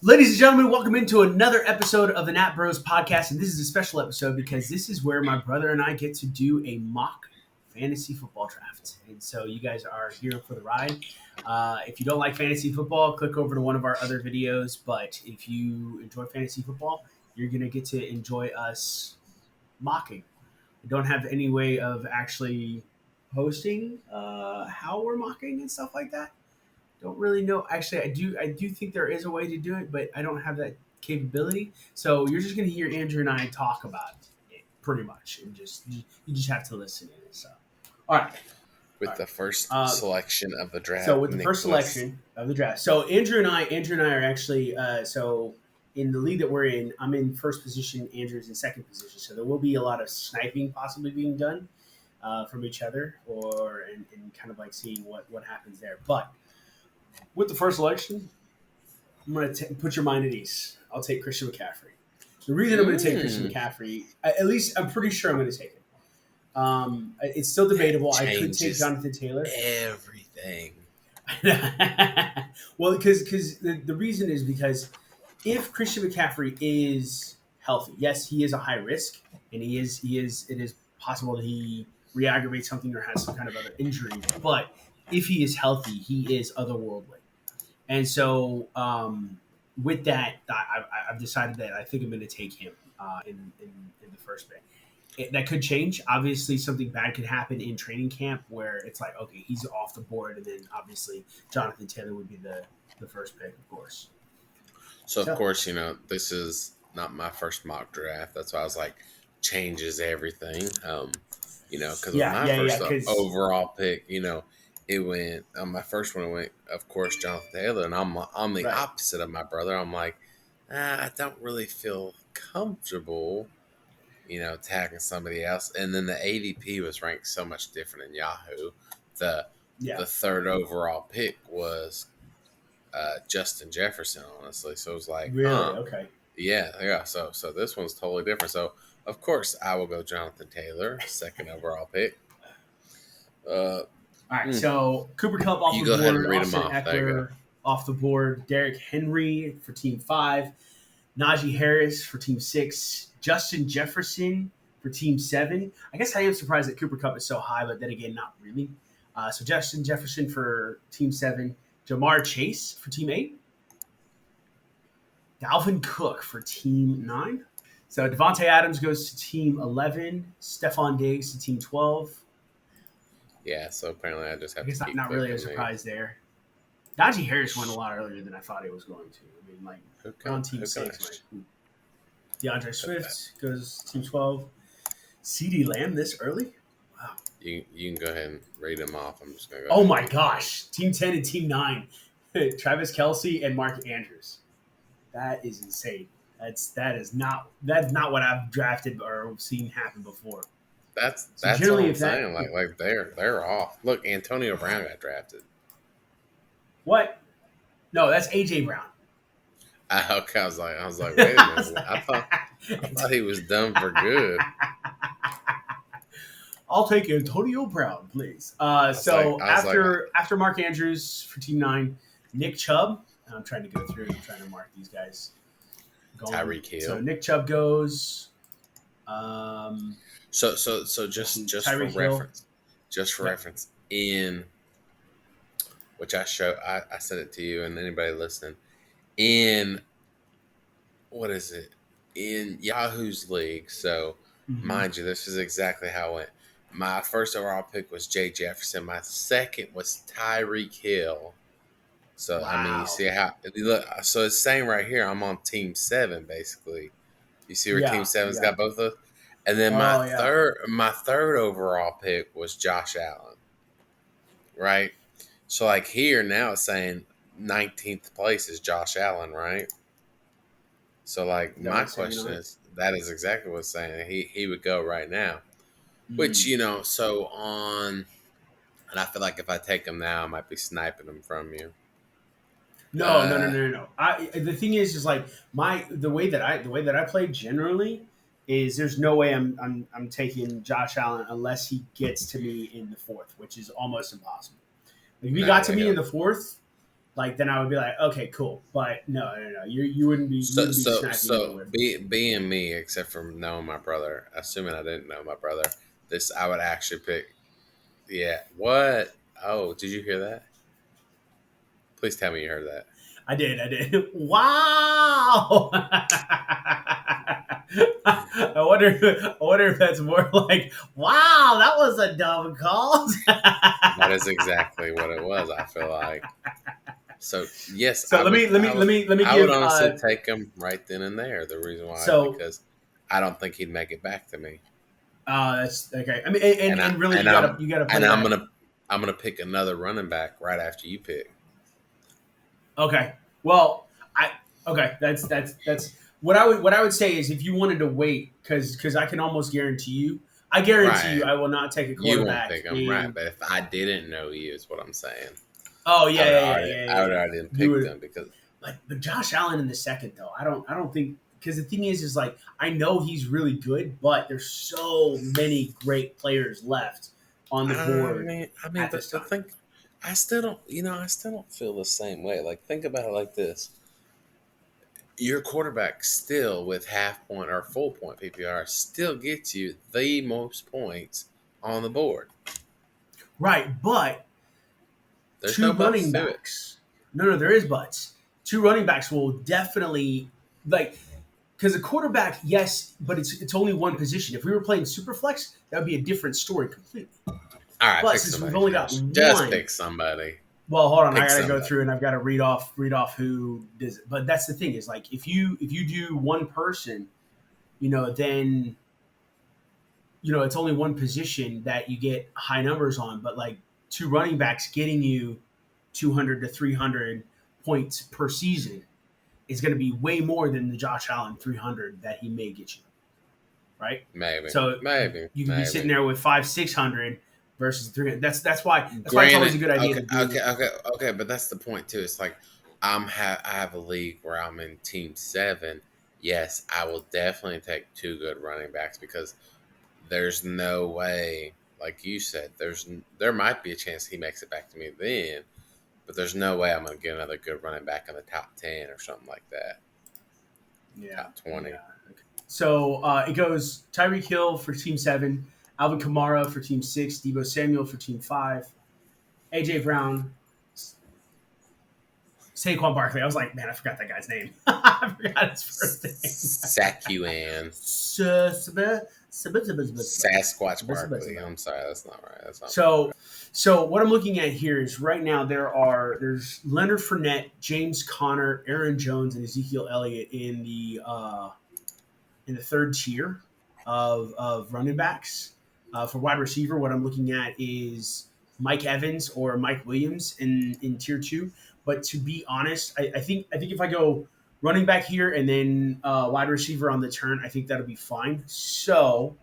Ladies and gentlemen, welcome into another episode of the Nat Bros podcast. And this is a special episode because this is where my brother and I get to do a mock fantasy football draft. And so you guys are here for the ride. If you don't like fantasy football, click over to one of our other videos. But if you enjoy fantasy football, you're going to get to enjoy us mocking. We don't have any way of actually posting how we're mocking and stuff like that. Don't really know. Actually, I do think there is a way to do it, but I don't have that capability. So you're just going to hear Andrew and I talk about it pretty much, and you just have to listen in it. So, all right. With the first selection of the draft. So with the first selection of the draft. So Andrew and I are actually so in the league that we're in. I'm in first position. Andrew's in second position. So there will be a lot of sniping possibly being done from each other, and kind of like seeing what happens there, but. With the first selection, I'm going to put your mind at ease. I'll take Christian McCaffrey. The reason I'm going to take Christian McCaffrey, at least I'm pretty sure I'm going to take him. It's still debatable. I could take Jonathan Taylor. Everything. Well, because the reason is because if Christian McCaffrey is healthy, yes, he is a high risk, and it is possible that he re-aggravates something or has some kind of other injury, but if he is healthy, he is otherworldly. And so with that, I've decided that I think I'm going to take him in the first pick. That could change. Obviously, something bad could happen in training camp where it's like, okay, he's off the board. And then obviously Jonathan Taylor would be the first pick, of course. So, of course, this is not my first mock draft. That's why I was like, changes everything. Because my first overall pick, it went on my first one. It went, of course, Jonathan Taylor, and I'm the opposite of my brother. I'm like, I don't really feel comfortable, tagging somebody else. And then the ADP was ranked so much different in Yahoo. The third overall pick was Justin Jefferson, honestly. So it was like, really okay, yeah. So this one's totally different. So of course I will go Jonathan Taylor, second overall pick. All right, so Cooper Kupp off the board, Austin Eckler off the board, Derrick Henry for Team 5, Najee Harris for Team 6, Justin Jefferson for Team 7. I guess I am surprised that Cooper Kupp is so high, but then again, not really. So Justin Jefferson for Team 7, Jamar Chase for Team 8, Dalvin Cook for Team 9. So Devontae Adams goes to Team 11, Stephon Diggs to Team 12. Yeah, so apparently I just have to keep not really a surprise there. Najee Harris went a lot earlier than I thought he was going to. I mean, like, on Team 6. Like, DeAndre Swift goes Team 12. CeeDee Lamb this early? Wow. You can go ahead and read them off. I'm just going to go. Oh, my gosh. Team 10 and Team 9. Travis Kelce and Mark Andrews. That is insane. That's not what I've drafted or seen happen before. That's what I'm saying. Like they're off. Look, Antonio Brown got drafted. What? No, that's AJ Brown. Okay, I was like, wait a minute. I thought he was done for good. I'll take Antonio Brown, please. After Mark Andrews for Team 9, Nick Chubb. I'm trying to go through and trying to mark these guys. Tyreek Hill. So Nick Chubb goes. So just for reference, reference, in which I sent it to you and anybody listening, in what is it, in Yahoo's league. So mind you, this is exactly how it went. My first overall pick was Jay Jefferson. My second was Tyreek Hill. So I mean, you see how look. So it's saying right here, I'm on Team 7 basically. You see where Team 7's got both of those. And then my third overall pick was Josh Allen, right? So like here now it's saying 19th place is Josh Allen, right? So like my question is, that is exactly what it's saying. He would go right now, which so on, and I feel like if I take him now, I might be sniping him from you. No. The thing is like the way that I play generally. Is there's no way I'm taking Josh Allen unless he gets to me in the 4th, which is almost impossible. If he got to me in the 4th, like then I would be like, okay, cool. But no, you wouldn't be snacking anywhere. Being me, except for knowing my brother, assuming I didn't know my brother, this I would actually pick. Yeah. What? Oh, did you hear that? Please tell me you heard that. I did. Wow. I wonder if that's more like, wow, that was a dumb call. That is exactly what it was. I feel like. So yes, so let me I give. would honestly take him right then and there. The reason why is because I don't think he'd make it back to me. That's okay. I mean, and really, you gotta play. And I'm gonna pick another running back right after you pick. Okay. Well, that's what I would say is if you wanted to wait because I can almost guarantee you. I guarantee you, I will not take a quarterback. You won't pick him, right? But if I didn't know you, is what I'm saying. Oh I would already pick them because. But Josh Allen in the second though, I don't think because the thing is like I know he's really good, but there's so many great players left on the board. I mean, but the thing, I still don't feel the same way. Like think about it like this: your quarterback still with half point or full point PPR still gets you the most points on the board. Right, but there's two running backs. No, there is buts. Two running backs will definitely because a quarterback, yes, but it's only one position. If we were playing Superflex, that would be a different story completely. All right, but since we've only got just pick somebody. Well, hold on, I gotta go through and I've got to read off who does it. But that's the thing is like if you do one person, then it's only one position that you get high numbers on. But like two running backs getting you 200 to 300 points per season is going to be way more than the Josh Allen 300 that he may get you, right? Maybe. So you can be sitting there with 500-600 versus 300. That's why it's always a good idea. Okay, but that's the point too. It's like I have a league where I'm in team 7. Yes, I will definitely take two good running backs because there's no way, like you said, there might be a chance he makes it back to me then. But there's no way I'm going to get another good running back in the top 10 or something like that. Yeah. Top 20. Yeah. Okay. So it goes Tyreek Hill for Team 7, Alvin Kamara for Team 6, Deebo Samuel for Team 5, A.J. Brown, Saquon Barkley. I was like, man, I forgot that guy's name. I forgot his first name. Saquon. Sasquatch Barkley. I'm sorry, that's not right. That's not So what I'm looking at here is right now there's Leonard Fournette, James Conner, Aaron Jones, and Ezekiel Elliott in the third tier of running backs. For wide receiver, what I'm looking at is Mike Evans or Mike Williams in tier 2. But to be honest, I think if I go running back here and then wide receiver on the turn, I think that'll be fine. So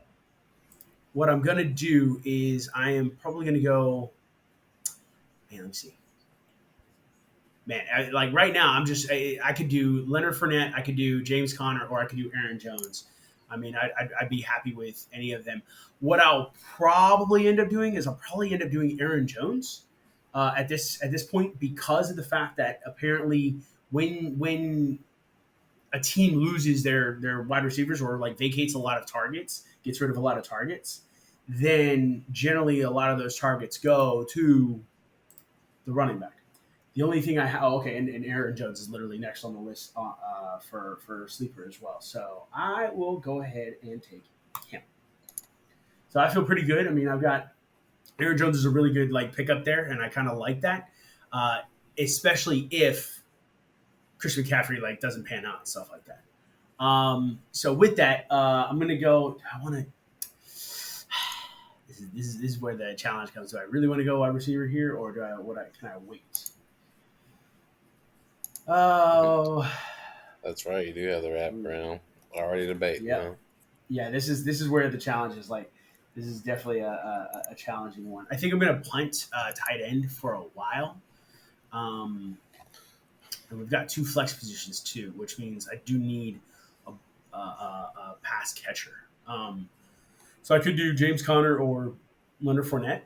what I'm going to do is I am probably going to go – man, let me see. Man, like right now, I could do Leonard Fournette, I could do James Conner, or I could do Aaron Jones. I mean, I'd be happy with any of them. What I'll probably end up doing is Aaron Jones at this point because of the fact that apparently when a team loses their wide receivers or like vacates a lot of targets, gets rid of a lot of targets, then generally a lot of those targets go to the running back. The only thing I have, and Aaron Jones is literally next on the list for sleeper as well. So I will go ahead and take him. So I feel pretty good. I mean, I've got Aaron Jones is a really good pickup there, and I kind of like that, especially if Christian McCaffrey doesn't pan out and stuff like that. So with that, I'm gonna go. I want to. This is where the challenge comes. Do I really want to go wide receiver here, or can I wait? Oh, that's right. You do have the wrap around already debate. Yeah, yeah. This is where the challenge is. This is definitely a challenging one. I think I'm going to punt tight end for a while. And we've got 2 flex positions too, which means I do need a pass catcher. So I could do James Conner or Leonard Fournette.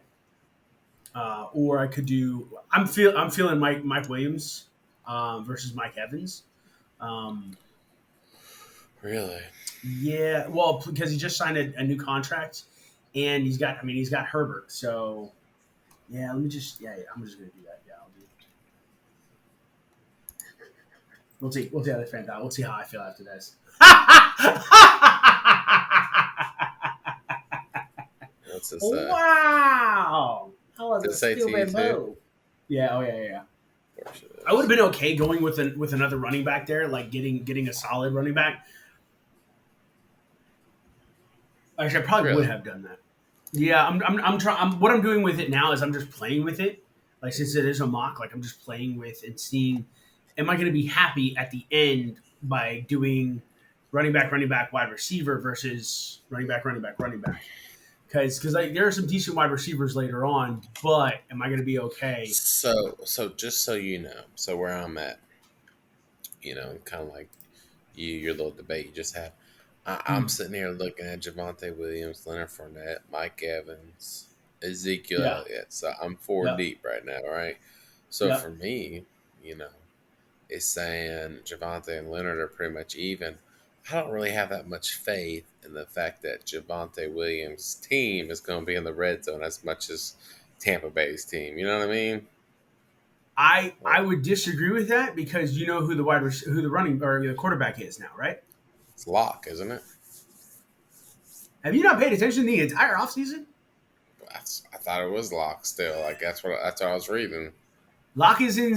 or I could do. I'm feeling Mike Williams versus Mike Evans. Really? Yeah, well, because he just signed a new contract, and he's got Herbert. So yeah, I'm just gonna do that. Yeah, I'll do. We'll see. We'll see how this fans out. We'll see how I feel after this. What's this say? Wow! How was Does it say to you too? Yeah. Oh yeah. I would have been okay going with another running back there, like getting a solid running back. Actually, I probably would have done that. Yeah, I'm trying. What I'm doing with it now is I'm just playing with it. Like since it is a mock, like I'm just playing with and seeing, am I going to be happy at the end by doing running back, wide receiver versus running back. Because like there are some decent wide receivers later on, but am I going to be okay? So just so you know, so where I'm at, kind of like your little debate you just had. I'm sitting here looking at Javonte Williams, Leonard Fournette, Mike Evans, Ezekiel Elliott. So I'm four deep right now, right? So for me, it's saying Javonte and Leonard are pretty much even. I don't really have that much faith in the fact that Javonte Williams' team is going to be in the red zone as much as Tampa Bay's team. You know what I mean? I would disagree with that because you know who the running or the quarterback is now, right? It's Locke, isn't it? Have you not paid attention the entire offseason? I thought it was Locke still. Like that's what I was reading. Locke is in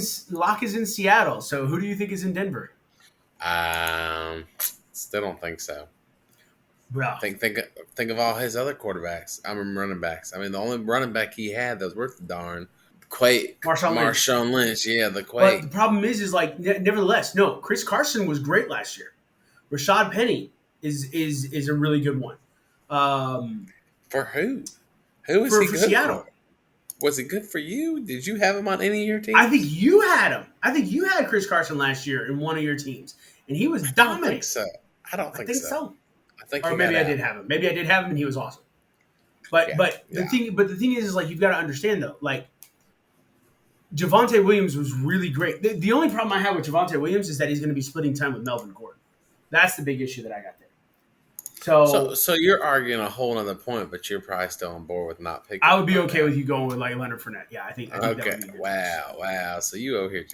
Seattle. So who do you think is in Denver? Still don't think so. Bro. Think of all his other quarterbacks. I mean running backs. I mean the only running back he had that was worth the darn. Marshawn Lynch. Yeah, the Quake. But the problem is like nevertheless, no. Chris Carson was great last year. Rashad Penny is a really good one. For who? Who is he good Seattle? For? Was it good for you? Did you have him on any of your teams? I think you had him. I think you had Chris Carson last year in one of your teams, and he was dominant. I don't think so. I think, or maybe I did have him. Maybe I did have him, and he was awesome. But the thing is like you've got to understand though, like Javonte Williams was really great. The only problem I have with Javonte Williams is that he's going to be splitting time with Melvin Gordon. That's the big issue that I got there. So you're arguing a whole other point, but you're probably still on board with not picking. I would be okay with you going with like Leonard Fournette. Yeah, I think okay. That would be Wow. So you over here,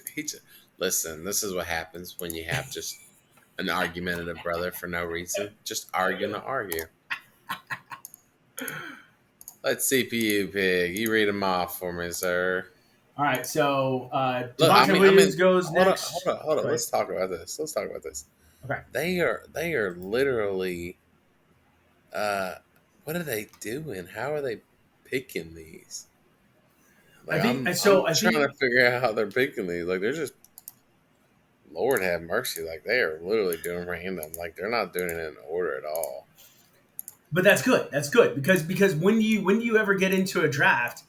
listen. This is what happens when you have just an argumentative brother for no reason. Just arguing to argue. Let's CPU pig. You read them off for me, sir. All right. So Javonte Williams goes next. Hold on. Let's talk about this. Okay. They are literally. What are they doing? How are they picking these? Like, I'm trying to figure out how they're picking these. Like they're just, Lord have mercy. Like they are literally doing random. Like they're not doing it in order at all. But that's good. That's good because when you ever get into a draft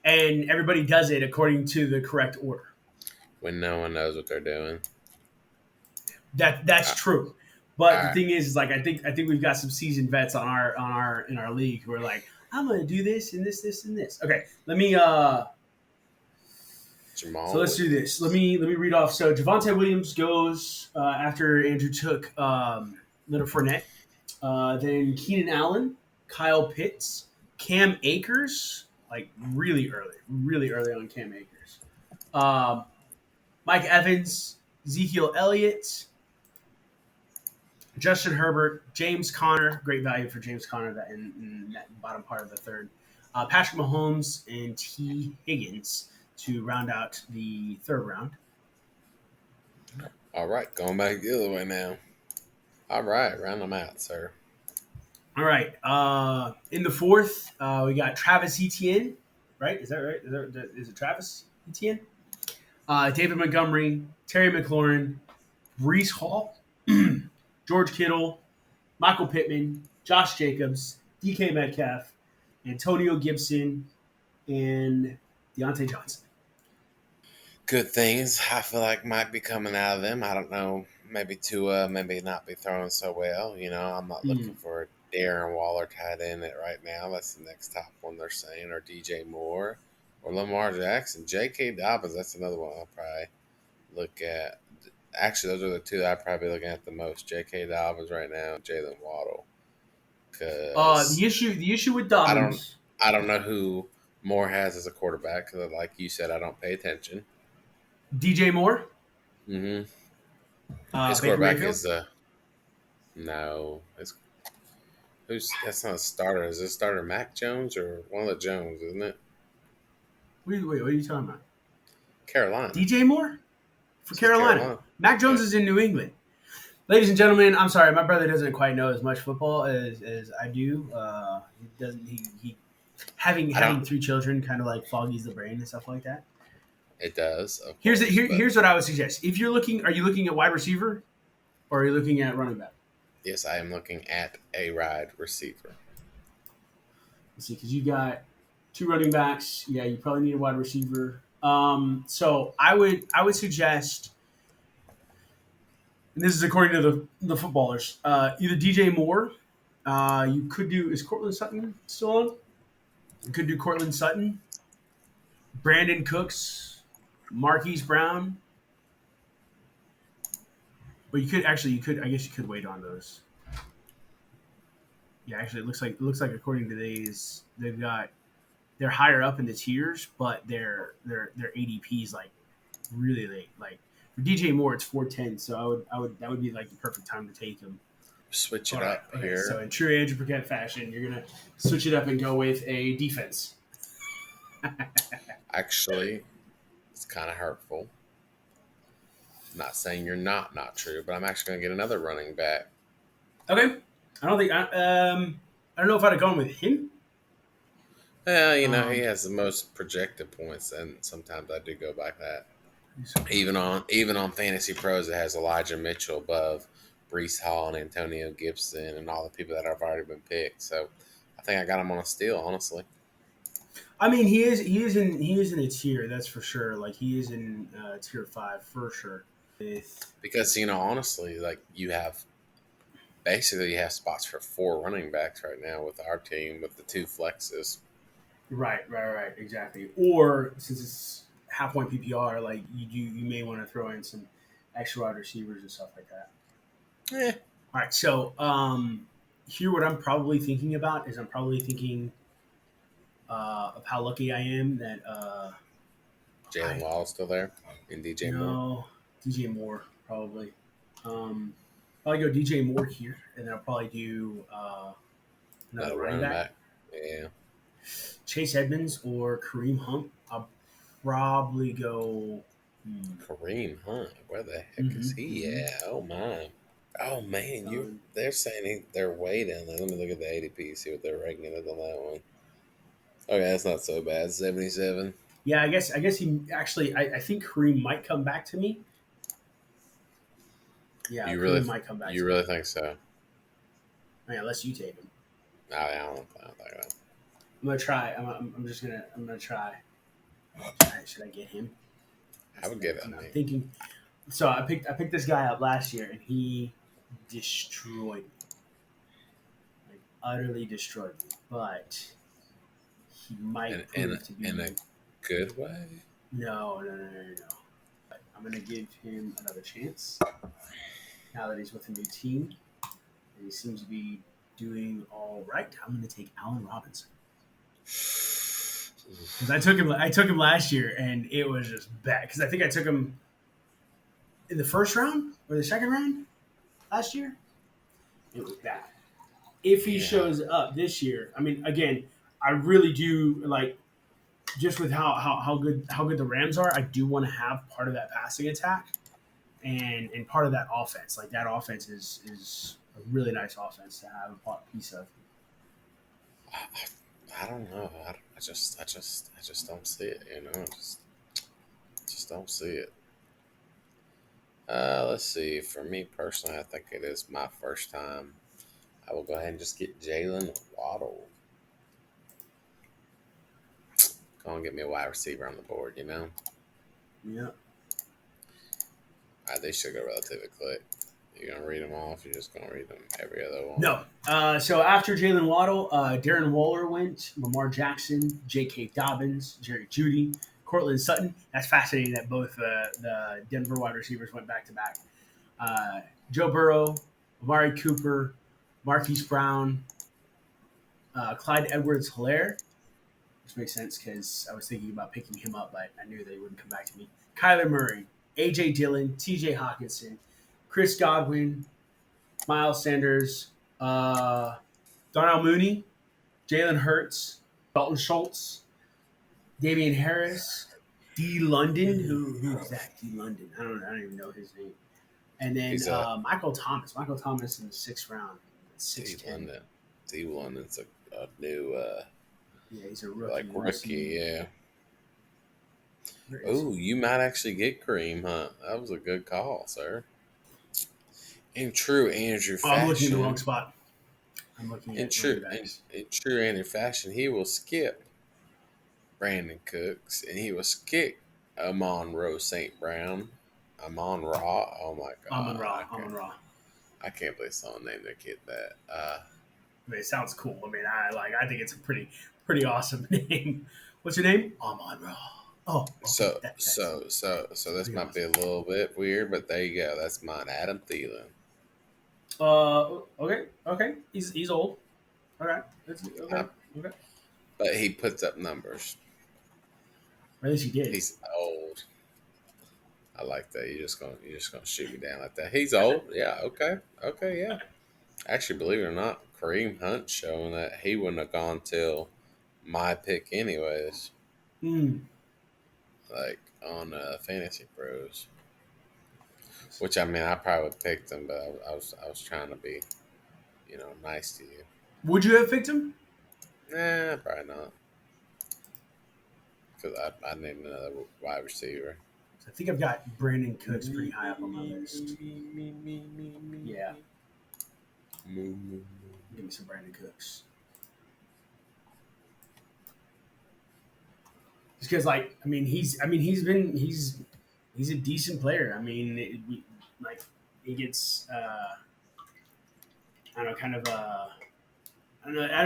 and everybody does it according to the correct order, when no one knows what they're doing, that's true. But the thing is like I think we've got some seasoned vets in our league who are like, I'm going to do this and this and this. Okay, let me Jamal. So let's do this. Let me read off. So Javonte Williams goes after Andrew took Leonard Fournette. Then Keenan Allen, Kyle Pitts, Cam Akers, like really early on Cam Akers. Mike Evans, Ezekiel Elliott, Justin Herbert, James Conner, great value for James Conner in that bottom part of the third. Patrick Mahomes and T. Higgins to round out the third round. All right, going back the other way now. All right, round them out, sir. All right. In the fourth, we got Travis Etienne. Right? Is that right? Is it Travis Etienne? David Montgomery, Terry McLaurin, Breece Hall, George Kittle, Michael Pittman, Josh Jacobs, DK Metcalf, Antonio Gibson, and Deontay Johnson. Good things I feel like might be coming out of them. I don't know. Maybe Tua, maybe not be throwing so well. I'm not looking for Darren Waller tight end right now. That's the next top one they're saying, or DJ Moore. or Lamar Jackson. J.K. Dobbins, that's another one I'll probably look at. Actually, those are the two I'd probably be looking at the most. J.K. Dobbins right now, Jalen Waddle. The Because issue with Dobbins. I don't know who Moore has as a quarterback. Because, like you said, I don't pay attention. DJ Moore. Mm-hmm. His Baker quarterback Mayfield? is no. That's not a starter. Is it a starter Mac Jones or one of the Jones? Isn't it? Wait, what are you talking about? Carolina. DJ Moore for Carolina. Mac Jones Yeah. is in New England. Ladies and gentlemen, I'm sorry, my brother doesn't quite know as much football as I do. He doesn't. He having 3 children kind of like foggies the brain and stuff like that. It does. Here's what I would suggest. If you're looking, are you looking at wide receiver, or are you looking at running back? Yes, I am looking at a wide receiver. Let's see, because you got 2 running backs. Yeah, you probably need a wide receiver. So I would suggest, and this is according to the footballers, either DJ Moore. You could do, is Cortland Sutton still on? You could do Cortland Sutton, Brandon Cooks, Marquise Brown. But you could I guess you could wait on those. Yeah, actually, it looks like according to these, they're higher up in the tiers, but their ADP is like really late. Like for DJ Moore, it's 410, so that would be like the perfect time to take him. Switch it up here. So in true Andrew Paquette fashion, you're gonna switch it up and go with a defense. Actually, it's kind of hurtful. I'm not saying you're not true, but I'm actually going to get another running back. Okay, I don't know if I'd have gone with him. Well, he has the most projected points, and sometimes I do go by that. Even on Fantasy Pros, it has Elijah Mitchell above Breece Hall and Antonio Gibson and all the people that have already been picked. So I think I got him on a steal, honestly. I mean, he is in a tier, that's for sure. Like he is in tier 5 for sure. Because honestly, like you have spots for 4 running backs right now with our team with the 2 flexes. Right, exactly. Or since it's half point PPR, like you may want to throw in some extra wide receivers and stuff like that. Yeah. All right, so here what I'm probably thinking about is I'm probably thinking of how lucky I am that Jalen Waddle's still there and DJ Moore. No, DJ Moore probably. Probably go DJ Moore here, and then I'll probably do another running back. Yeah. Chase Edmonds or Kareem Hunt. I'll probably go Kareem Hunt. Where the heck is he at? Oh my. Oh man, they're saying they're way down there. Let me look at the ADP, see what they're ranking it on that one. Okay, that's not so bad. 77. Yeah, I guess he actually. I think Kareem might come back to me. Yeah, Kareem might come back. You really think so? I mean, unless you take him. No, I don't think that. I'm gonna try. I'm gonna try. Should I get him? I would get him. I'm thinking. So I picked this guy up last year, and he destroyed me, like utterly destroyed me. But he might prove to be in a good way. No. But I'm gonna give him another chance now that he's with a new team, and he seems to be doing all right. I'm gonna take Allen Robinson. Because I took him last year, and it was just bad. Because I think I took him in the first round or the second round last year. It was bad. If he shows up this year, I mean, again, I really do like just with how good the Rams are. I do want to have part of that passing attack and part of that offense. Like that offense is a really nice offense to have a piece of. I don't know. I just don't see it. Just don't see it. Let's see. For me personally, I think it is my first time. I will go ahead and just get Jalen Waddle. Go and get me a wide receiver on the board. Yeah. They should go relatively quick. You gonna read them off? You're just gonna read them every other one? No. So after Jalen Waddle, Darren Waller went, Lamar Jackson, J.K. Dobbins, Jerry Jeudy, Cortland Sutton. That's fascinating that both the Denver wide receivers went back to back. Joe Burrow, Amari Cooper, Marquise Brown, Clyde Edwards-Helaire, which makes sense because I was thinking about picking him up, but I knew they wouldn't come back to me. Kyler Murray, A.J. Dillon, T.J. Hawkinson, Chris Godwin, Miles Sanders, Darnell Mooney, Jalen Hurts, Dalton Schultz, Damian Harris, D. London. Who's that? D. London. I don't even know his name. And then Michael Thomas. Michael Thomas in the 6th round. 6'10". D. London's a new yeah, he's a rookie. Rookie, yeah. Oh, you might actually get Kareem Hunt. That was a good call, sir. In true Andrew fashion. I'm looking in the wrong spot. I'm looking at in true Andrew fashion, he will skip Brandon Cooks and he will skip Amon-Ra St. Brown. Amon-Ra. Oh my god. Amon-Ra. I can't believe someone named their kid that. I mean, it sounds cool. I mean, I think it's a pretty awesome name. What's your name? Amon-Ra. Oh, okay. So this might be a little bit weird, but there you go. That's mine, Adam Thielen. Okay. He's old. All right. Okay. But he puts up numbers. Or at least he did. He's old. I like that. You're just gonna shoot me down like that. He's old. Yeah. Okay. Yeah. Actually, believe it or not, Kareem Hunt showing that he wouldn't have gone till my pick anyways. Like on Fantasy Pros. Which I mean, I probably would have picked him, but I was trying to be, nice to you. Would you have picked him? Nah, probably not. Because I named another wide receiver. I think I've got Brandon Cooks pretty high up on my list. Yeah. Give me some Brandon Cooks. Just because, he's a decent player. I mean, he gets I don't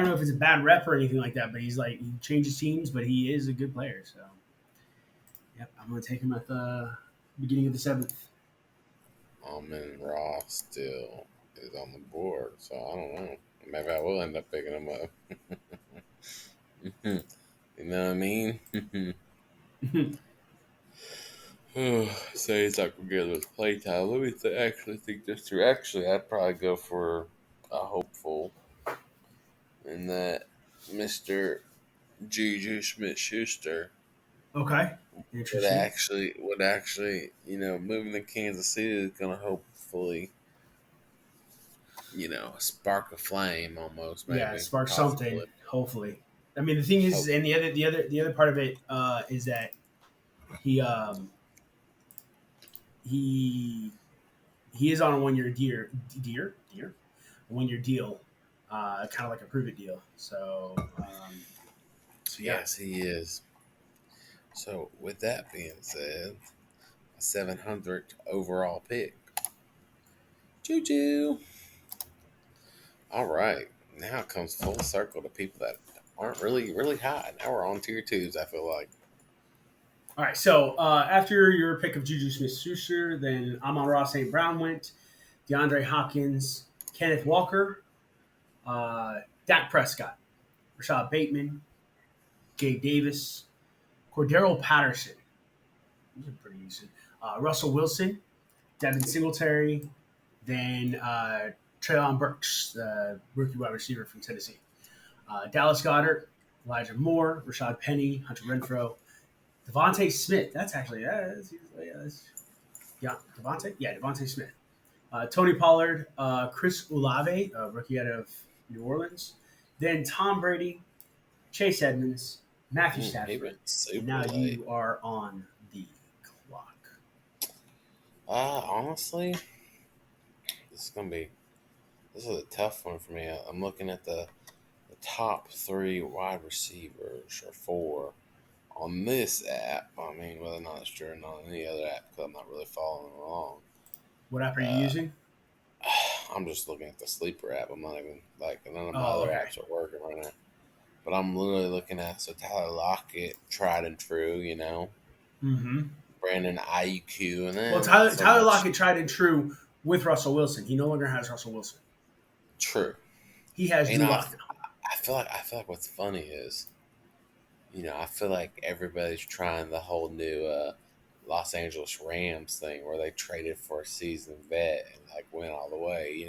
know if it's a bad rep or anything like that, but he changes teams, but he is a good player. So, yep, I'm going to take him at the beginning of the 7th. Amon-Ra still is on the board, so I don't know. Maybe I will end up picking him up. You know what I mean? So he's like, we're good with playtime. Let me think this through. Actually, I'd probably go for a hopeful in that Mr. Juju Smith-Schuster. Okay. Interesting. Would actually, moving to Kansas City is going to hopefully, spark a flame almost. Maybe, yeah, spark something. Hopefully. I mean, the thing is, and the other part of it is that he is on a 1-year deal, kind of like a prove it deal. So yeah. Yes, he is. So with that being said, a 700th overall pick. Juju. All right, now it comes full circle to people that aren't really, really high. Now we're on tier 2s, I feel like. All right, so after your pick of Juju Smith-Schuster, then Amon-Ra St. Brown went, DeAndre Hopkins, Kenneth Walker, Dak Prescott, Rashad Bateman, Gabe Davis, Cordero Patterson. These are pretty decent. Russell Wilson, Devin Singletary, then Treylon Burks, the rookie wide receiver from Tennessee. Dallas Goedert, Elijah Moore, Rashad Penny, Hunter Renfrow, Devontae Smith. That's actually Devontae Smith. Tony Pollard, Chris Olave, rookie out of New Orleans. Then Tom Brady, Chase Edmonds, Matthew Stafford. And now you are on the clock. Honestly, this is a tough one for me. I'm looking at the top 3 wide receivers or 4 on this app. I mean, whether or not it's true or not on any other app, because I'm not really following along. What app are you using? I'm just looking at the sleeper app. I'm not even none of my other apps are working right now. But I'm literally looking at Tyler Lockett, tried and true, Mm-hmm. Brandon IQ, and then Tyler Lockett tried and true with Russell Wilson. He no longer has Russell Wilson. True. He has Drew Lock now. I feel like what's funny is, I feel like everybody's trying the whole new Los Angeles Rams thing where they traded for a seasoned vet and went all the way.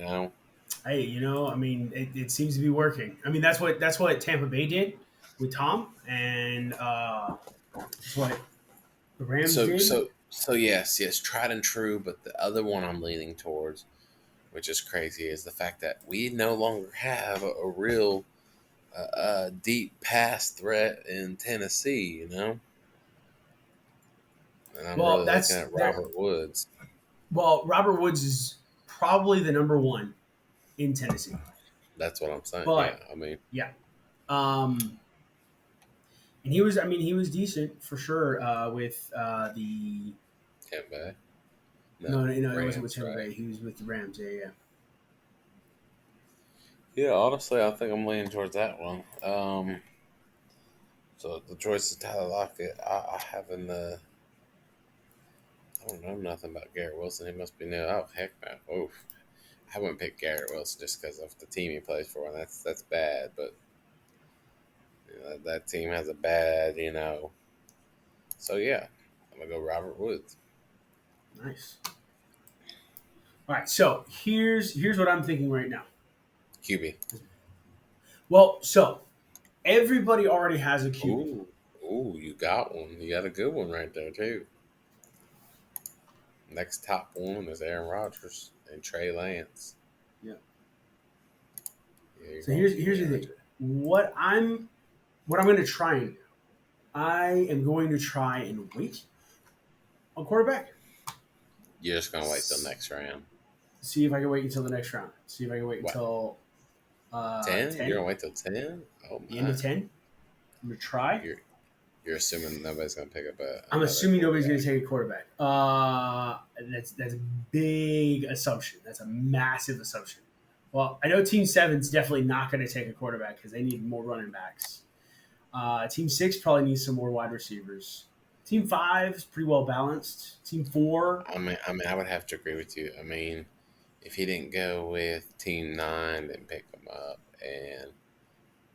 Hey, I mean, it seems to be working. I mean, that's what Tampa Bay did with Tom, and that's what the Rams did. So yes, tried and true. But the other one I'm leaning towards, which is crazy, is the fact that we no longer have a real deep pass threat in Tennessee. And I'm really looking at Robert Woods. Well, Robert Woods is probably the number one in Tennessee. That's what I'm saying. But, yeah. And he was decent for sure with the Tampa Bay. No, it wasn't with Tampa Bay. He was with the Rams. Yeah. Yeah, honestly, I think I'm leaning towards that one. So the choice is Tyler Lockett. I haven't. I don't know nothing about Garrett Wilson. He must be new. Oh heck no! Oof. I wouldn't pick Garrett Wilson just because of the team he plays for, and that's bad. But that team has a bad, So yeah, I'm gonna go Robert Woods. Nice. All right, so here's what I'm thinking right now. QB. Well, so everybody already has a QB. Ooh, you got one. You got a good one right there too. Next top one is Aaron Rodgers and Trey Lance. Yeah. So here's the thing. What I'm going to try and do, I am going to try and wait on quarterback. You're just going to wait till next round. See if I can wait until the next round. See if I can wait until 10? You're going to wait till 10? Oh, my. The end of 10? I'm going to try. You're assuming nobody's going to pick up I'm assuming nobody's going to take a quarterback. That's a big assumption. That's a massive assumption. Well, I know Team 7's definitely not going to take a quarterback because they need more running backs. Team 6 probably needs some more wide receivers. Team 5 is pretty well balanced. Team 4. I mean, I would have to agree with you. I mean, if he didn't go with Team 9, didn't pick him up, and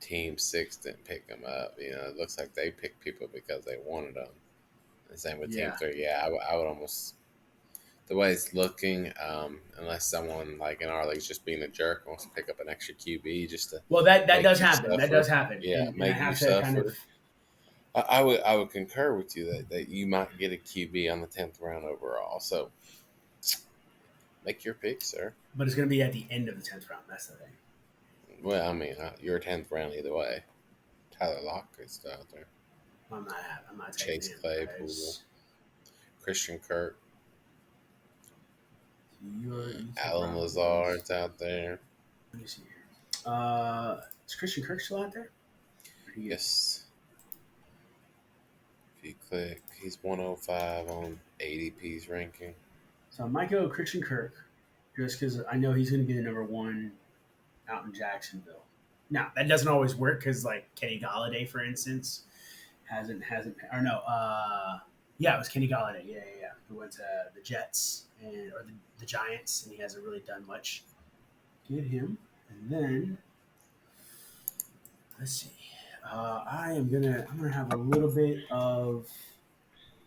Team 6 didn't pick him up, it looks like they picked people because they wanted them. The same with Team 3. Yeah, I would almost, the way it's looking, unless someone in our league is just being a jerk wants to pick up an extra QB just to. Well, that does happen. That does happen. Yeah, make you suffer. I would concur with you that you might get a QB on the 10th round overall. So make your pick, sir. But it's going to be at the end of the 10th round. That's the thing. Well, I mean, you're 10th round either way. Tyler Lockett's still out there. I'm not Chase Claypool, Christian Kirk, Alan Lazard's out there. Let me see here. Is Christian Kirk still out there? Yes. If you click, he's 105 on ADP's ranking. So I might go Christian Kirk just because I know he's going to be the number one out in Jacksonville. Now, that doesn't always work because, Kenny Golladay, for instance, hasn't or no, it was Kenny Golladay, yeah, who went to the Jets or the Giants, and he hasn't really done much. Get him, and then let's see. I'm gonna have a little bit of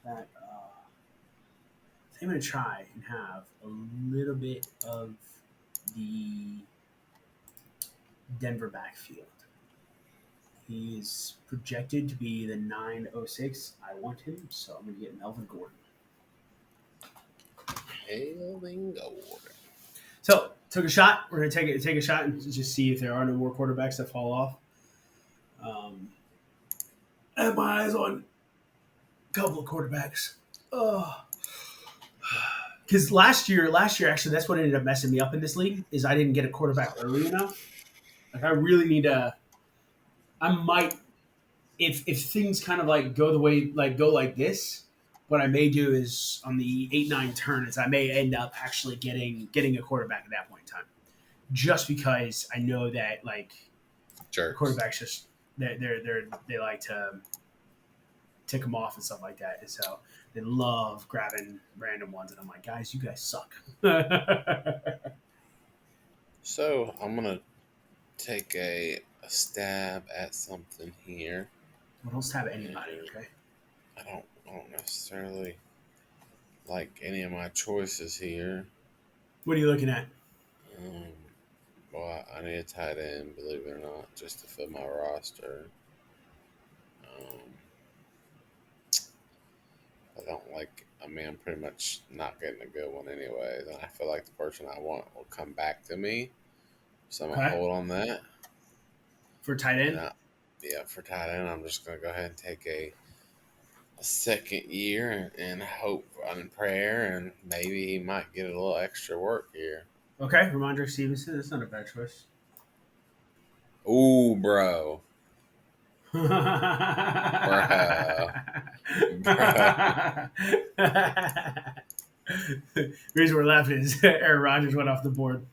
that. I'm gonna try and have a little bit of the Denver backfield. He's projected to be the 906. I want him, so I'm going to get Melvin Gordon. So, took a shot. We're going to take a shot and just see if there are no more quarterbacks that fall off. I have my eyes on a couple of quarterbacks. Because last year, actually, that's what ended up messing me up in this league, is I didn't get a quarterback early enough. I really need to. I might, if things kind of go the way go like this, what I may do is on the 8-9 turn is I may end up actually getting a quarterback at that point in time. just because I know that like Jerks. quarterbacks just they like to tick them off and stuff like that, and so they love grabbing random ones. And I'm like, guys, you guys suck. So I'm gonna take a stab at something here. Well, don't stab anybody, okay? I don't necessarily like any of my choices here. What are you looking at? Well, I need a tight end, believe it or not, just to fill my roster. I don't like. I mean, I'm pretty much not getting a good one anyways, and I feel like the person I want will come back to me. So I'm gonna hold on that. For tight end? For tight end, I'm just gonna go ahead and take a second year and hope and prayer, and maybe he might get a little extra work here. Okay, Ramondre Stevenson. That's not a bad choice. Ooh, bro. The reason we're laughing is Aaron Rodgers went off the board.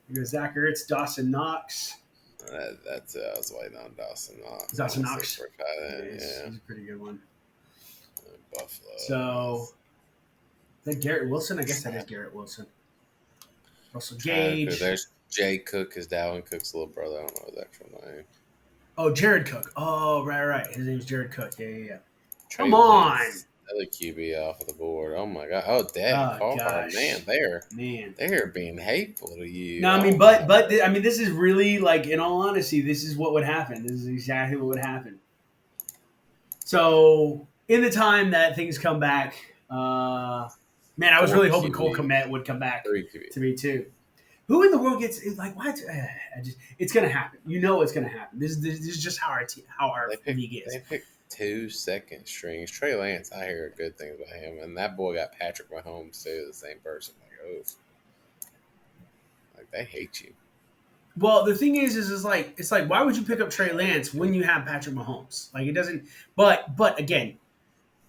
He goes, Zach Ertz, Dawson Knox. That's I was waiting on Dawson Knox. Dawson Knox. Yeah, he's a pretty good one. Buffalo. So, is that Garrett Wilson? I guess that is Garrett Wilson. Russell Gage. There's Jay Cook, is Dalvin Cook's little brother. I don't know his actual name. Oh, Jared Cook. Oh, right. His name's Jared Cook. Yeah. Come on. Another QB off of the board. Oh my god. Oh, Dad. Man, they're being hateful to you. No, I mean, but this is really like, in all honesty, this is what would happen. This is exactly what would happen. So, in the time that things come back, man, I was really hoping Cole Kmet would come back to me too. Who in the world gets like? Why? It's gonna happen. You know, it's gonna happen. This is just how our league is. They picked 2 second strings. Trey Lance, I hear good things about him, and that boy got Patrick Mahomes too. The same person. Like they hate you. Well, the thing is like it's like, why would you pick up Trey Lance when you have Patrick Mahomes? Like, it doesn't. But again.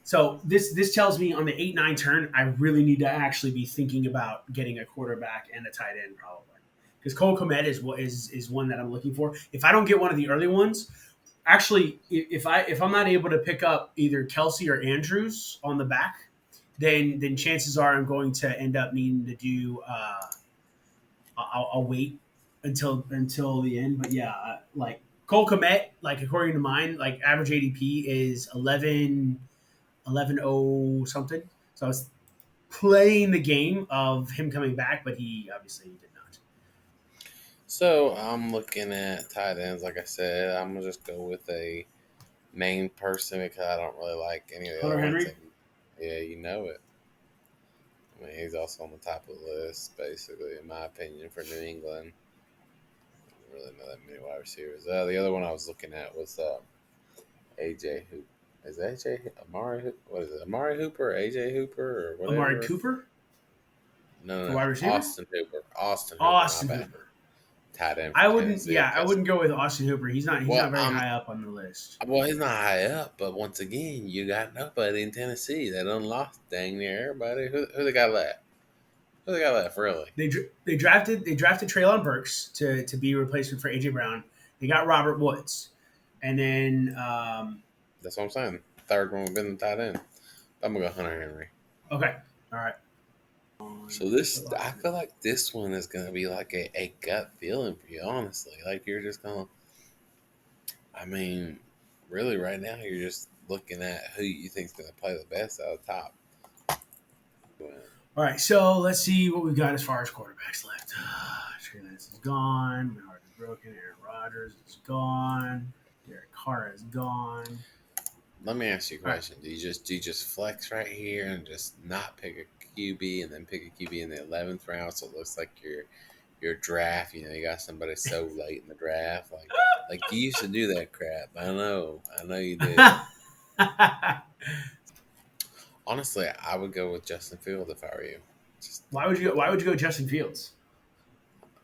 So this tells me on the 8-9 turn, I really need to actually be thinking about getting a quarterback and a tight end probably, because Cole Kmet is one that I'm looking for. If I don't get one of the early ones, actually, if I'm not able to pick up either Kelsey or Andrews on the back, then chances are I'm going to end up needing to do. I'll wait until the end, but yeah, like Cole Kmet, like according to mine, like average ADP is 11-0 something. So I was playing the game of him coming back, but he obviously did not. So I'm looking at tight ends. Like I said, I'm gonna just go with a main person because I don't really like any of the Hunter other Henry. ones. Yeah, you know it. I mean, he's also on the top of the list, basically, in my opinion, for New England. I don't really know that many wide receivers. The other one I was looking at was AJ Hoop. Is AJ Amari? What is it? Amari Hooper, AJ Hooper, or whatever? Amari Cooper? No. Wide receiver? Austin Hooper. Austin Hooper. Tight end. I wouldn't go with Austin Hooper. He's not very high up on the list. Well, he's not high up, but once again, you got nobody in Tennessee. They done lost dang near everybody. Who they got left? Who they got left, really? They drafted Treylon Burks to be a replacement for AJ Brown. They got Robert Woods, and then that's what I'm saying. Third one would have been the tight end. I'm gonna go Hunter Henry. Okay, all right. So I feel like this one is gonna be like a gut feeling for you, honestly. Like you're just gonna. I mean, really, right now you're just looking at who you think's gonna play the best out of the top. All right, so let's see what we've got as far as quarterbacks left. Trey Lance is gone. My heart is broken. Aaron Rodgers is gone. Derek Carr is gone. Let me ask you a question. Do you just flex right here and just not pick a QB and then pick a QB in the 11th round so it looks like your draft, you got somebody so late in the draft, like you used to do that crap. I know you did. Honestly, I would go with Justin Fields if I were you. Why would you go Justin Fields?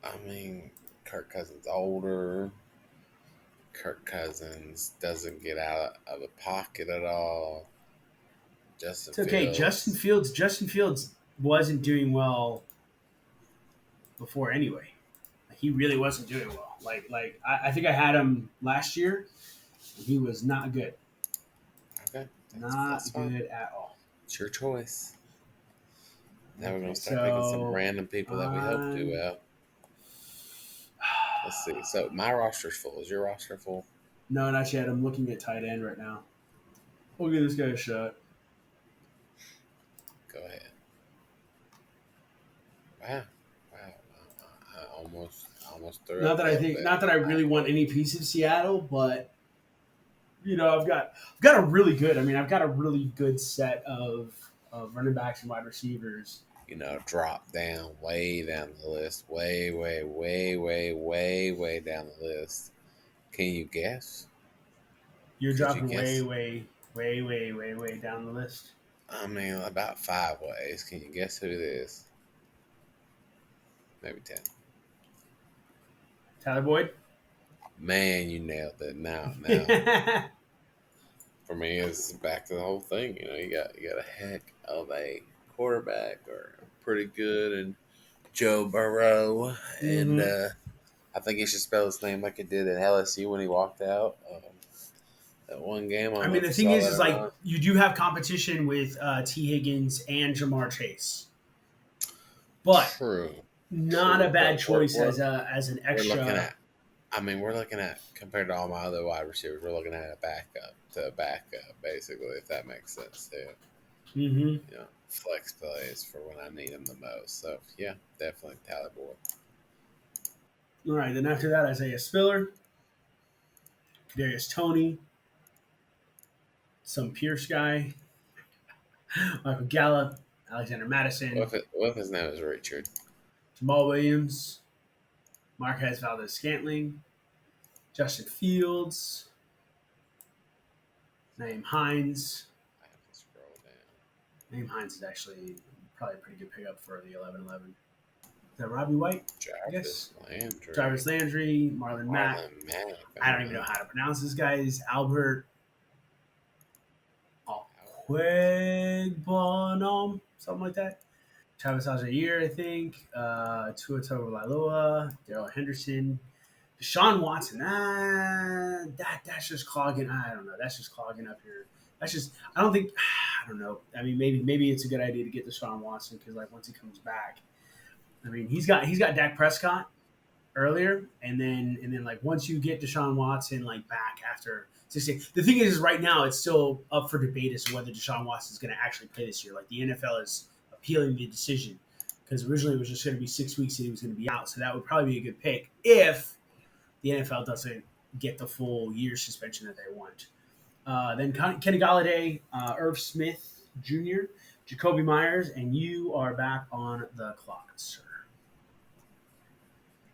I mean, Kirk Cousins older. Kirk Cousins doesn't get out of the pocket at all. It's okay. Justin Fields wasn't doing well before anyway. he really wasn't doing well. I think I had him last year. And he was not good. Okay, that's good at all. It's your choice. Now we're gonna Okay, start picking some random people that we hope do well. Let's see. So my roster's full. Is your roster full? No, not yet. I'm looking at tight end right now. We'll give this guy a shot. Go ahead. Wow. I almost threw Not that I really want any piece of Seattle, but I've got a really good. I've got a really good set of running backs and wide receivers. Drop down, way down the list, way down the list. Can you guess? You're dropping way down the list. About 5 ways. Can you guess who it is? Maybe 10. Tyler Boyd? Man, you nailed it. Now. For me, it's back to the whole thing. You got a heck of a quarterback, or pretty good, and Joe Burrow. Mm-hmm. And I think he should spell his name like he did at LSU when he walked out. That one game. The thing is you do have competition with T. Higgins and Jamar Chase, but true, not a bad choice as an extra. We're looking at compared to all my other wide receivers, we're looking at a backup to a backup, basically, if that makes sense too. Mm-hmm. Flex plays for when I need them the most. So yeah, definitely Tyler Boyd. All right, then after that, Isaiah Spiller, Kadarius Toney, some Pierce guy, Michael Gallup, Alexander Madison. What if his name is Richard? Jamal Williams, Marquez Valdez-Scantling, Justin Fields, Naeem Hines. I have to scroll down. Naeem Hines is actually probably a pretty good pickup for the 11-11. Is that Robbie White? Jarvis Landry, Marlon Mack. I don't even know how to pronounce this guy's Albert Quegbonom, something like that. Travis Ajair, I think. Tua Tagovailoa, Darrell Henderson, Deshaun Watson. That's just clogging. I don't know. That's just clogging up here. That's just. I don't think. I don't know. Maybe it's a good idea to get Deshaun Watson because once he comes back, he's got Dak Prescott earlier, and then once you get Deshaun Watson back after 16. The thing is right now it's still up for debate as to whether Deshaun Watson is going to actually play this year. The NFL is appealing the decision because originally it was just going to be 6 weeks and he was going to be out. So that would probably be a good pick if the NFL doesn't get the full year suspension that they want. Then Kenny Galladay, Irv Smith Jr., Jacoby Myers, and you are back on the clock, sir.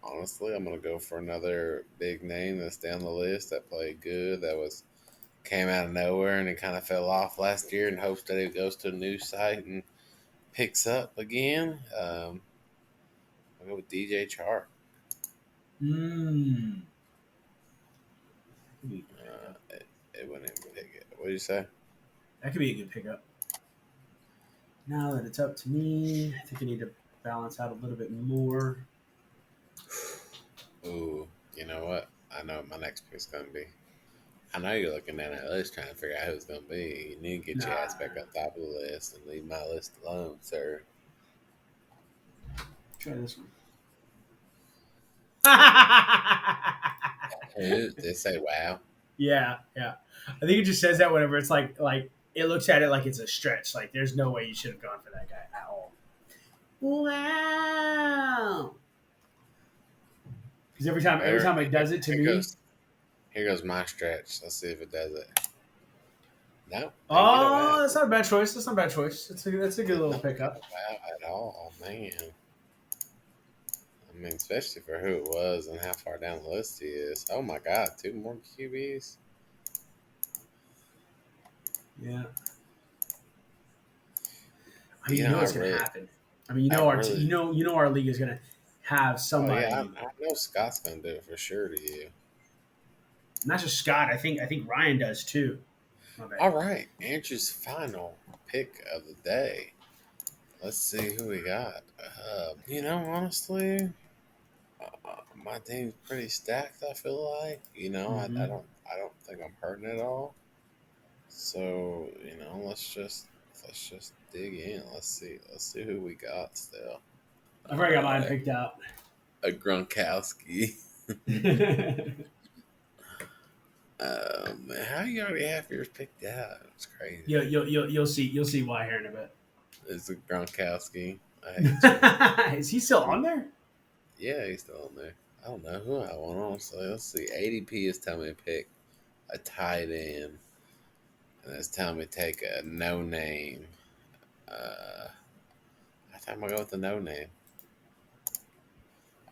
Honestly, I'm going to go for another big name that's down the list that played good, came out of nowhere and it kind of fell off last year in hopes that it goes to a new site and picks up again. I'll go with DJ Chark. It wouldn't even pick it. What do you say? That could be a good pickup. Now that it's up to me, I think I need to balance out a little bit more. Ooh, you know what? I know what my next pick's going to be. I know you're looking at that list trying to figure out who it's going to be. You need to get your ass back on top of the list and leave my list alone, sir. Try this one. They say wow. Yeah. I think it just says that whenever it's like it looks at it like it's a stretch. There's no way you should have gone for that guy at all. Wow. Because every time it does it to me. Here goes my stretch. Let's see if it does it. No. Oh, that's not a bad choice. That's a good little pickup. Wow, at all, man. Especially for who it was and how far down the list he is. Oh my God, 2 more QBs. Yeah. You know what's going to happen. Our league is going to have somebody. I know Scott's going to do it for sure to you. Not just Scott. I think Ryan does too. All right, Andrew's final pick of the day. Let's see who we got. Honestly, my team's pretty stacked. I feel like Mm-hmm. I don't think I'm hurting at all. So let's just dig in. Let's see who we got still. I've already got mine picked out. A Gronkowski. Man, how you already have yours picked out? It's crazy. You'll see why here in a bit. It's a Gronkowski. Is he still on there? Yeah, he's still on there. I don't know who I want, honestly. Let's see. ADP is telling me to pick a tight end, and it's telling me to take a no name. I think I'm gonna go with the no name.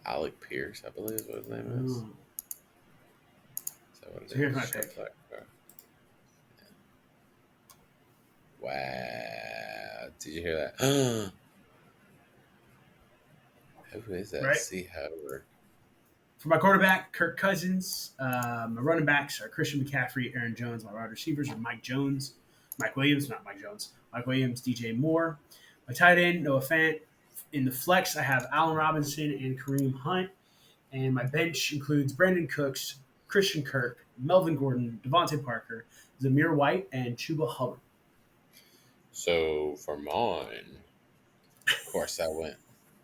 Alec Pierce, I believe is what his name is. So here's my pick. Wow. Did you hear that? Who is that? Right. C. Howard. For my quarterback, Kirk Cousins. My running backs are Christian McCaffrey, Aaron Jones. My wide receivers are Mike Williams, DJ Moore. My tight end, Noah Fant. In the flex, I have Allen Robinson and Kareem Hunt. And my bench includes Brandon Cooks, Christian Kirk, Melvin Gordon, Devontae Parker, Zamir White, and Chuba Hubbard. So for mine, of course, I went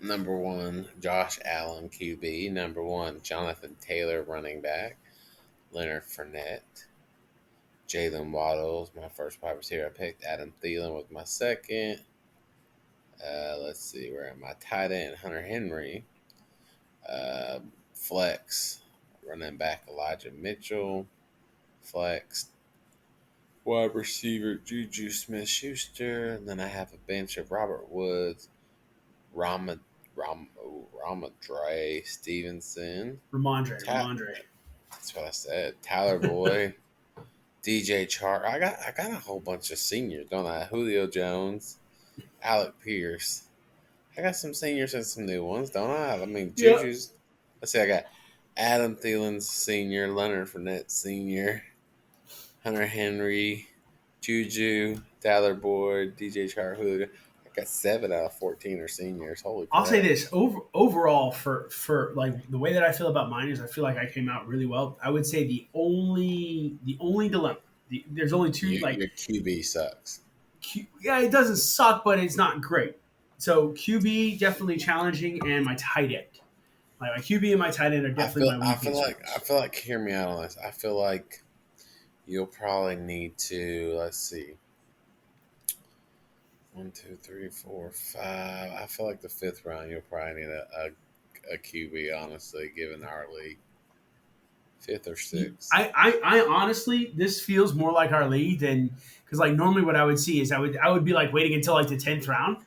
number 1, Josh Allen, QB. Number 1, Jonathan Taylor, running back. Leonard Fournette. Jalen Waddles, my first wide receiver. I picked Adam Thielen with my second. Let's see, where am I? Tight end, Hunter Henry. Flex, running back, Elijah Mitchell. Flex, wide receiver, Juju Smith-Schuster. And then I have a bench of Robert Woods, Ramadre Stevenson. Ramondre. That's what I said. Tyler Boyd. DJ Chark. I got a whole bunch of seniors, don't I? Julio Jones, Alec Pierce. I got some seniors and some new ones, don't I? I mean, Juju's. Yep. Let's see. I got Adam Thielen Senior, Leonard Fournette Senior, Hunter Henry, Juju, Tyler Boyd, DJ Chark, Julio. I got 7 out of 14 are seniors. Holy crap. I'll say this overall for like the way that I feel about mine is I feel like I came out really well. I would say the only dilemma. There's only 2. Your QB sucks. Yeah, it doesn't suck, but it's not great. So QB definitely challenging, and my tight end. Like my QB and my tight end are definitely my weakest. I feel like hear me out on this. I feel like you'll probably need to. Let's see. 1, 2, 3, 4, 5. I feel like the 5th round you'll probably need a QB, honestly, given our league. 5th or 6th. I honestly, this feels more like our league than because like normally what I would see is I would be like waiting until like the 10th round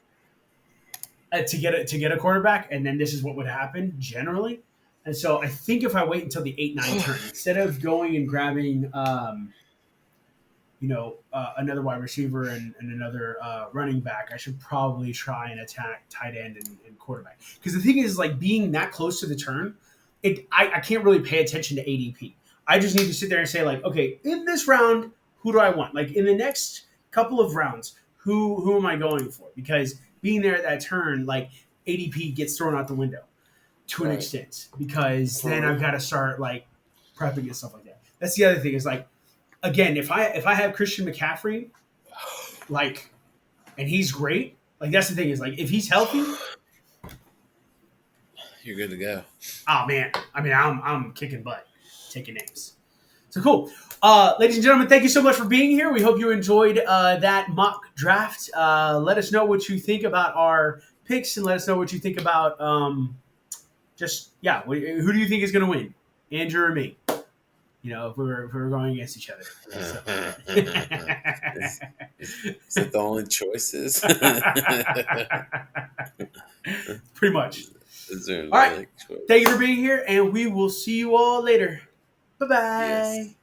to get a quarterback, and then this is what would happen generally. And so I think if I wait until the 8-9 turn instead of going and grabbing another wide receiver and another running back, I should probably try and attack tight end and quarterback. Because the thing is, like, being that close to the turn, I can't really pay attention to ADP. I just need to sit there and say, like, okay, in this round, who do I want? Like, in the next couple of rounds, who am I going for? Because being there at that turn, like, ADP gets thrown out the window to an extent. Because then I've got to start, like, prepping and stuff like that. That's the other thing is, like, again, if I have Christian McCaffrey, like, and he's great, like that's the thing is like if he's healthy, you're good to go. Oh man, I mean I'm kicking butt, taking names. So cool, ladies and gentlemen, thank you so much for being here. We hope you enjoyed that mock draft. Let us know what you think about our picks, and let us know what you think about who do you think is going to win, Andrew or me? You know, if we were going against each other. So. Is it the only choices? Pretty much. All right. Thank you for being here, and we will see you all later. Bye-bye. Yes.